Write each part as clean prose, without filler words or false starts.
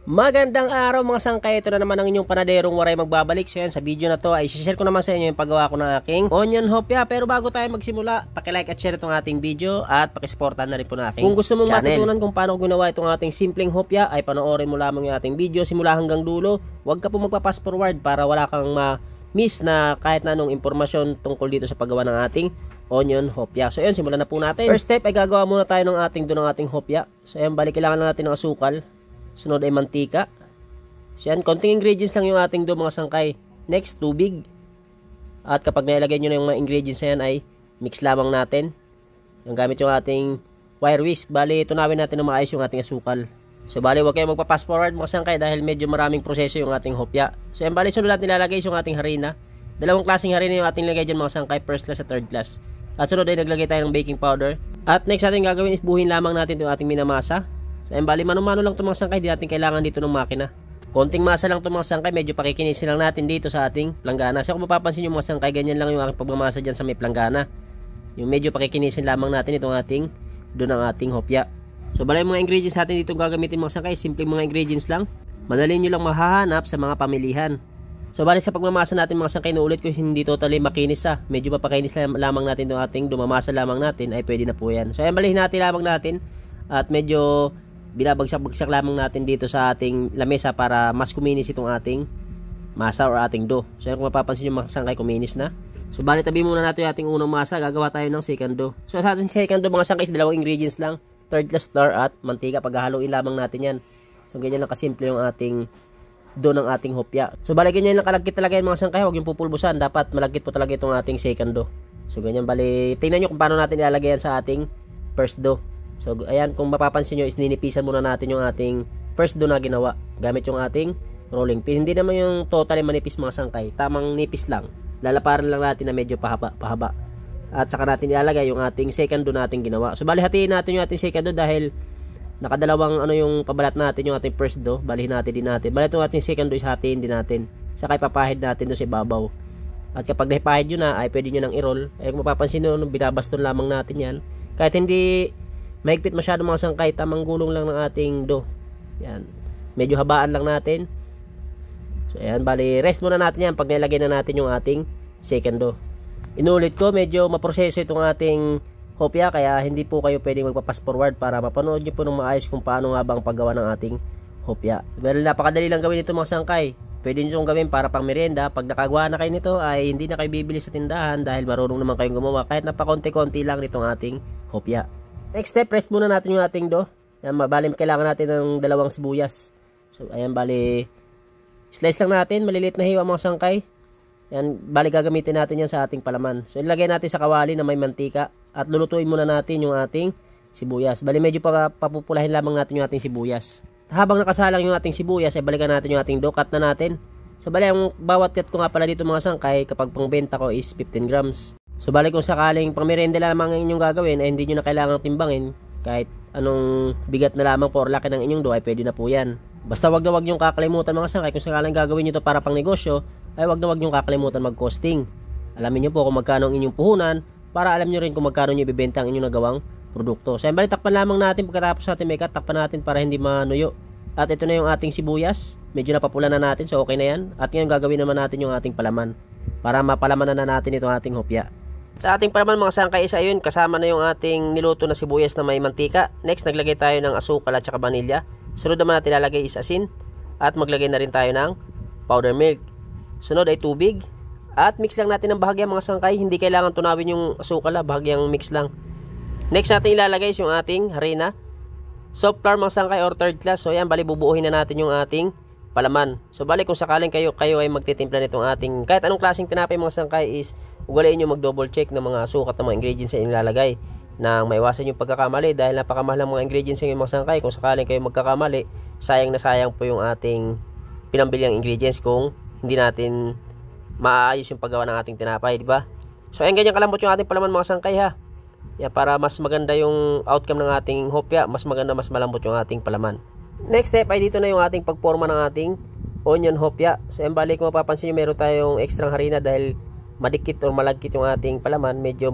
Magandang araw mga sangkay, ito na naman ang inyong panaderong waray magbabalik. So yan, sa video na to ay share ko naman sa inyo yung paggawa ko ng aking onion hopya. Pero bago tayo magsimula, paki-like at share itong ating video at paki-supportan na rin po na aking channel. Kung gusto mong matutunan kung paano ginawa itong ating simpleng hopya, ay panoorin mo lamang yung ating video simula hanggang dulo. Huwag ka po magpa-fast forward para wala kang ma-miss na kahit na anong impormasyon tungkol dito sa paggawa ng ating onion hopya. So yun, simulan na po natin. First step ay gagawa muna tayo ng ating hopya. So yan, balik kailangan na natin ng asukal. Sunod ay mantika. So yan, konting ingredients lang yung ating do mga sangkay. Next, tubig. At kapag nailagay nyo na yung mga ingredients na yan ay mix lamang natin. Yung gamit yung ating wire whisk. Bali, tunawin natin na maayos yung ating asukal. So bali, huwag kayong magpa-fast forward mga sangkay dahil medyo maraming proseso yung ating hopya. So yan, bali, sunod natin nilalagay yung ating harina. Dalawang klaseng harina yung ating lagay dyan mga sangkay, first class at third class. At sunod ay naglagay tayo ng baking powder. At next natin gagawin is buhin lamang natin yung ating minamasa. So, bali, mano-mano lang itong mga sangkay, di natin kailangan dito ng makina. Konting masa lang itong mga sangkay, medyo pakikinisin lang natin dito sa ating planggana. So, kung mapapansin yung mga sangkay, ganyan lang yung aking pagmamasa dyan sa may planggana. Yung medyo pakikinisin lamang natin itong ating, doon ang ating hopya. So, bali, yung mga ingredients natin dito gagamitin mga sangkay, simpleng mga ingredients lang. Madali nyo lang mahahanap sa mga pamilihan. So, bali, sa pagmamasa natin mga sangkay, naulit ko, hindi totally makinis medyo mapakinis lamang natin itong ating dumamasa lamang natin, ay pwede na po yan. So, bali, hinati lamang natin at medyo binabagsak-bagsak lamang natin dito sa ating lamesa para mas kuminis itong ating masa or ating dough. So kung mapapansin nyo mga sangkay, kuminis na. So bali, tabi muna natin yung ating unang masa, gagawa tayo ng second dough. So sa ating second dough mga sangkay, dalawang ingredients lang, third class flour at mantika. Paghahaluin lamang natin yan. So ganyan lang kasimple yung ating dough ng ating hopya. So bali, ganyan lang kalagkit talaga yan mga sangkay, huwag yung pupulbusan, dapat malagkit po talaga itong ating second dough. So ganyan, bali, tingnan nyo kung paano natin ilalagay yan sa ating first dough. So ayan, kung mapapansin nyo is ninipisan muna natin yung ating first dough na ginawa gamit yung ating rolling pin. Hindi naman yung totally manipis mga sangkay, tamang nipis lang. Lalaparan lang natin na medyo pahaba. At saka natin ilalagay yung ating second dough natin ginawa. So bali, hatiin natin yung ating second dough dahil nakadalawang yung pabalat natin yung ating first dough. Bali, natin din natin. Bali, itong ating second dough is hatiin din natin. Saka ipapahid natin doon sa ibabaw. At kapag naipahid nyo na ay pwede nyo nang i-roll. Ay kung mapapansin nyo, binabaston lamang natin yan. Kahit hindi mahigpit masyado mga sangkay, tamang gulong lang ng ating dough. Yan. Medyo habaan lang natin. So ayan, bali, rest muna natin yan pag nilagay na natin yung ating second dough. Inulit ko, medyo maproseso itong ating hopya, kaya hindi po kayo pwedeng magpa-fast forward para mapanood nyo po ng maayos kung paano nga bang paggawa ng ating hopya. Pero napakadali lang gawin ito mga sangkay. Pwede nyo itong gawin para pang merienda. Pag nakagawa na kayo nito ay hindi na kayo bibili sa tindahan dahil marunong naman kayong gumawa. Kahit napakonti-konti lang nitong ating hopya. Next step, rest muna natin yung ating dough. Yan, bali, kailangan natin ng dalawang sibuyas. So, ayan, bali, slice lang natin, maliliit na hiwa mga sangkay. Yan, bali, gagamitin natin yan sa ating palaman. So, ilagay natin sa kawali na may mantika at lulutuin muna natin yung ating sibuyas. Bali, medyo papupulahin lamang natin yung ating sibuyas. Habang nakasalang yung ating sibuyas, ay balikan natin yung ating dough, cut na natin. So, bali, ang bawat cut ko nga pala dito mga sangkay, kapag pangbenta ko is 15 grams. So bali, kung sakaling pang merienda lamang ang inyong gagawin ay hindi nyo na kailangang timbangin, kahit anong bigat na lamang po or laki ng inyong dough ay pwede na po yan. Basta wag na wag nyong kakalimutan mga sangkay, kung sakaling gagawin nyo to para pang negosyo ay wag na wag nyong kakalimutan mag costing. Alamin nyo po kung magkano ang inyong puhunan para alam nyo rin kung magkano nyo ibibenta ang inyong nagawang produkto. So bali, takpan lamang natin pagkatapos natin may cut, takpan natin para hindi manuyo. At ito na yung ating sibuyas, medyo napapula na natin, so okay na yan. At ngayon gagawin naman natin yung ating palaman para mapalaman na natin itong ating hopya. Sa ating palaman mga sangkay, isa yun, kasama na yung ating niluto na sibuyas na may mantika. Next, naglagay tayo ng asukal at saka vanilya. Sunod naman natin ilalagay is asin. At maglagay na rin tayo ng powder milk. Sunod ay tubig. At mix lang natin ng bahagya mga sangkay. Hindi kailangan tunawin yung asukal, bahagyang mix lang. Next natin ilalagay is yung ating harina. Soft flour mga sangkay or third class. So yan, bali, bubuuhin na natin yung ating palaman. So bali, kung sakaling kayo ay magtitimpla nitong ating kahit anong klaseng tinapay mga sangkay is ugaliin nyo mag-double check ng mga sukat ng mga ingredients na inilalagay nang maiwasan yung pagkakamali dahil napakamahal ng mga ingredients ng mga sangkay. Kung sakaling kayo magkakamali, sayang na sayang po yung ating pinambilyang ingredients kung hindi natin maayos yung paggawa ng ating tinapay, di ba? So ayan, ganyan kalambot yung ating palaman mga sangkay ha. Yeah, para mas maganda yung outcome ng ating hopya, mas maganda, mas malambot yung ating palaman. Next step ay dito na yung ating pagporma ng ating onion hopya. So ayan, balik kung mapapansin nyo, meron tayong extra harina dahil madikit o malagkit yung ating palaman, medyo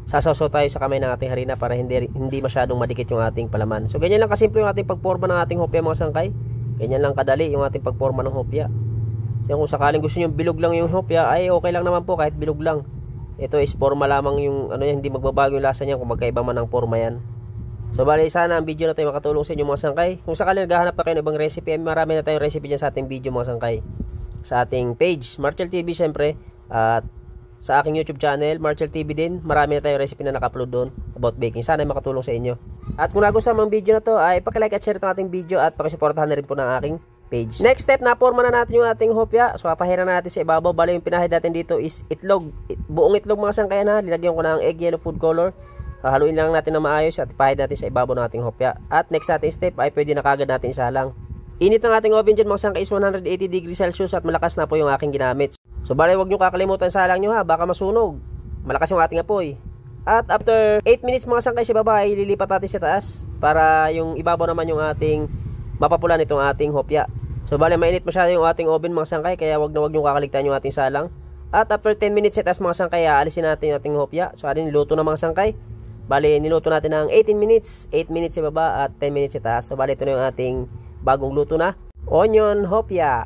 sasaw tayo sa kamay ng ating harina para hindi masyadong madikit yung ating palaman. So ganyan lang kasimple yung ating pagporma ng ating hopya mga sangkay. Ganyan lang kadali yung ating pagporma ng hopya. So kung sakaling gusto niyo bilog lang yung hopya, ay okay lang naman po kahit bilog lang. Ito is forma lamang yung ano yan, hindi magbabago yung lasa niya kung magkaiba man ng forma yan. So bali sana ang video na tayo makatulong sa inyo mga sangkay. Kung sakaling naghahanap pa kayo ng ibang recipe, ay marami na tayong recipe dyan sa ating video mga sangkay. Sa ating page, Martial TV syempre, at sa aking YouTube channel, Martial TV din, marami na tayong recipe na naka-upload doon about baking. Sana ay makatulong sa inyo. At kung nagustuhan mo ang video na to, ay paki-like at share itong ating video at pakisuportahan na rin po ng aking page. Next step, naporma na natin yung ating hopya. So papahiran na natin sa ibabaw. Bali yung pinahid natin dito is itlog. Buong itlog mga sangkayan ha. Linagyan ko ng egg yellow food color. Haluin lang natin na maayos at ipahid natin sa ibabaw ng ating hopya. At next nating step ay pwede na kagad natin isalang. Init ng ating oven dyan mga sangkay is 180 degrees Celsius at malakas na po yung aking ginamit. So bali wag nyo kakalimutan salang nyo ha, baka masunog. Malakas yung ating apoy. At after 8 minutes mga sangkay sa baba ay lilipat natin sa taas para yung ibabaw naman yung ating mapapula nitong ating hopya. So bali mainit masyado yung ating oven mga sangkay kaya wag nyo kakaligtaan yung ating salang. At after 10 minutes sa taas mga sangkay aalisin natin yung ating hopya. So alin niluto na mga sangkay. Bali niluto natin ng 18 minutes, 8 minutes sa baba at 10 minutes sa taas. So bali ito na yung ating bagong luto na onion hopya.